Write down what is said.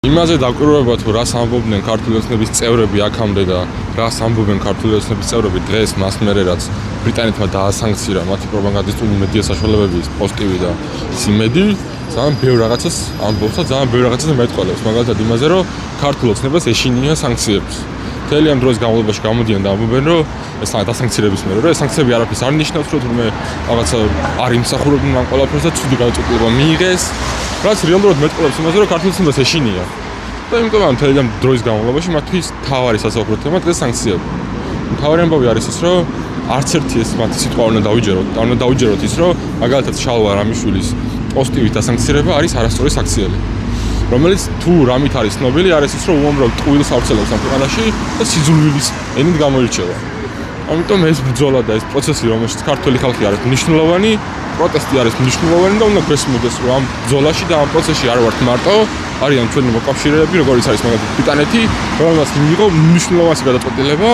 იმაზე დაკვირვება თუ რას ამბობდნენ ქართული ოცნების წევრები აქამდე და რას ამბობენ ქართული ოცნების წევრები დღეს მას მერე რაც ბრიტანეთმა დაასანქცია მათი პროპაგანდისტული მედია საშუალებების პოზიტივი და სიმედი ძალიან ბევრ რაღაცას ამბობს და ძალიან ბევრ რაღაცას მეტყველებს მაგალითად იმაზე რომ ქართულ ოცნებას ეშინია სანქციებს მთელი ამ დროის განმავლობაში გამოდიან და ამბობენ რომ ეს დასანქცირების მერე რომ ეს სანქციები არაფერს არ ნიშნავს რომ თურმე რაღაცა არ იმსახურებდნენ ამ ყველაფერს და ცუდი განწყობილება მიიღეს რაც რეალურად მეტყველებს იმაზე რომ ქართულ ოცნებას ეშინია და იმიტომ ამ მთელი ამ დროის განმავლობაში მათთვის თავარი სასაუბრო თემა დღეს სანქციები. თავარი ამბავი არის ის რომ არც ერთი ეს მათი სიტყვა უნდა დაუჯეროთ ის რომ მაგალითად შალვა რამიშვილის პოზიტივით დასანქცირება არის არასწორი საქციელი. რომელიც თუ რამით არის ცნობილი არის ის რომ უამრავ ტყუილს ავრცელებს ამ ქვეყანაში და სიძულვილის ენით გამოირჩევა. ამიტომ ეს ბრძოლა და ეს პროცესი რომელშიც ქართველი ხალხი არის მნიშვნელოვანი, პროტესტი არის მნიშვნელოვანი და უნდა გვესმოდეს რომ ამ ბრძოლაში და ამ პროცესში არ ვართ მარტო, არიან ჩვენი მოკავშირეები, როგორიც არის მაგალითად ბრიტანეთი, რომელსაც მიიღო მნიშვნელოვანი გადაწყვეტილება